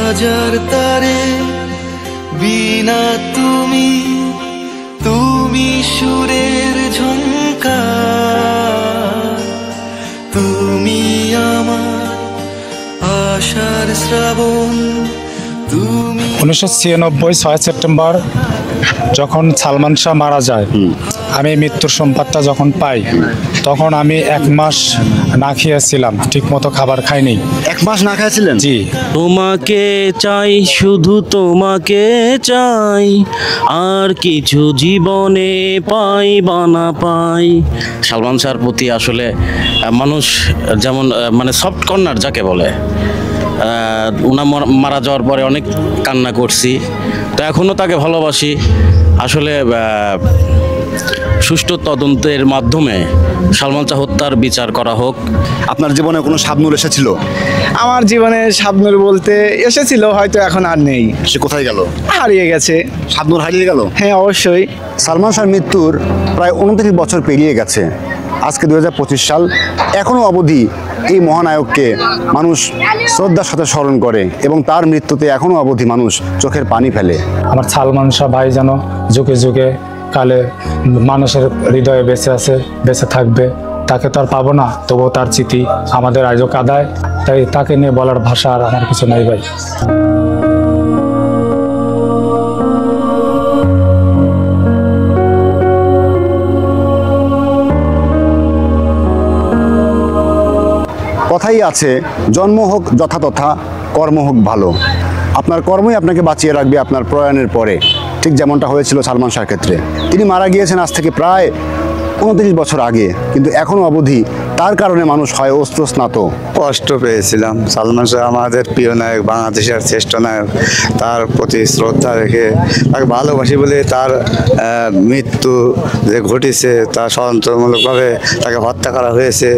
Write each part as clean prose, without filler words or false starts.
হাজার তারে বিনা তুমি সুরের ঝংকার, তুমি আমার আশার শ্রাবণ। 1996 6 সেপ্টেম্বর যখন সালমান শাহ মারা যায়, আমি মৃত্যুর সংবাদটা যখন পাই তখন আমি 1 মাস না খেয়েছিলাম, ঠিক মতো খাবার খাইনি। 1 মাস না খাইছিলেন? জি। তোমাকে চাই, শুধু তোমাকে চাই, আর কিছু জীবনে পাই বা না পাই। সালমান শাহর প্রতি আসলে মানুষ যেমন মানে সফট কর্নার যাকে বলে, উনি মারা যাওয়ার পরে অনেক কান্না করছি, তো এখনও তাকে ভালোবাসি। আসলে সুষ্ঠু তদন্তের মাধ্যমে সালমান শাহ হত্যার বিচার করা হোক। আপনার জীবনে কোনো শাবনূর এসেছিল? আমার জীবনে শাবনূর বলতে এসেছিল, হয়তো এখন আর নেই। সে কোথায় গেল? হারিয়ে গেছে। শাবনূর হারিয়ে গেল? হ্যাঁ, অবশ্যই। সালমান শাহর মৃত্যুর প্রায় 29 বছর পেরিয়ে গেছে। আজকে 2025 সাল। এখনও অবধি এই মহানায়ককে মানুষ শ্রদ্ধার সাথে স্মরণ করে এবং তার মৃত্যুতে এখনও অবধি মানুষ চোখের পানি ফেলে। আমার সালমান শাহ ভাই যেন যুগে যুগে কালে মানুষের হৃদয়ে বেঁচে আছে, বেঁচে থাকবে। তাকে তো আর পাবো না, তবুও তার স্মৃতি আমাদের আজও কাঁদায়। তাই তাকে নিয়ে বলার ভাষা আর আমার কিছু নাই ভাই। কথাই আছে, জন্ম হোক যথাতথা, কর্ম হোক ভালো। আপনার কর্মই আপনাকে বাঁচিয়ে রাখবে আপনার প্রয়াণের পরে, ঠিক যেমনটা হয়েছিল সালমান শাহর ক্ষেত্রে। তিনি মারা গিয়েছেন আজ থেকে প্রায় 29 বছর আগে, কিন্তু এখনও অবধি তার কারণে মানুষ হয় অস্ত্র স্নাত। কষ্ট পেয়েছিলাম। সালমান শাহ আমাদের প্রিয় নায়ক, বাংলাদেশের শ্রেষ্ঠ নায়ক। তার প্রতি শ্রদ্ধা রেখে তাকে ভালোবাসি বলে তার মৃত্যু যে ঘটেছে তা ষড়যন্ত্রমূলকভাবে তাকে হত্যা করা হয়েছে।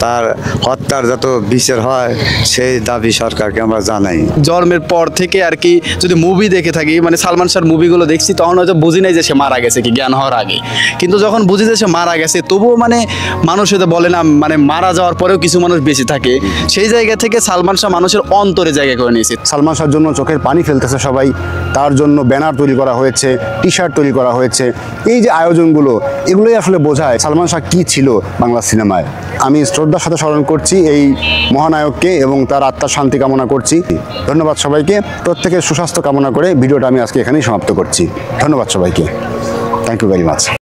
তার হত্যার যত বিচার হয় সেই দাবি সরকারকে আমরা জানাই। জন্মের পর থেকে আর কি যদি মুভি দেখে থাকি, মানে সালমান শাহর মুভিগুলো দেখছি, তখন হয়তো বুঝি নাই যে সে মারা গেছে কি, জ্ঞান হওয়ার আগে। কিন্তু যখন বুঝি যে সে মারা গেছে, তবুও মানে মানুষ হয়তো বলে না, মানে মারা যাওয়ার পরেও কিছু মানুষ বেঁচে থাকে। সেই জায়গা থেকে সালমান শাহ মানুষের অন্তরে জায়গা করে নিয়েছে। সালমান শাহর জন্য চোখের পানি ফেলতেছে সবাই। তার জন্য ব্যানার তৈরি করা হয়েছে, টি শার্ট তৈরি করা হয়েছে। এই যে আয়োজনগুলো, এগুলোই আসলে বোঝায় সালমান শাহ কী ছিল বাংলা সিনেমায়। আমি শ্রদ্ধার সাথে স্মরণ করছি এই মহানায়ককে এবং তার আত্মার শান্তি কামনা করছি। ধন্যবাদ সবাইকে। প্রত্যেকের সুস্বাস্থ্য কামনা করে ভিডিওটা আমি আজকে এখানেই সমাপ্ত করছি। ধন্যবাদ সবাইকে। Thank you very much.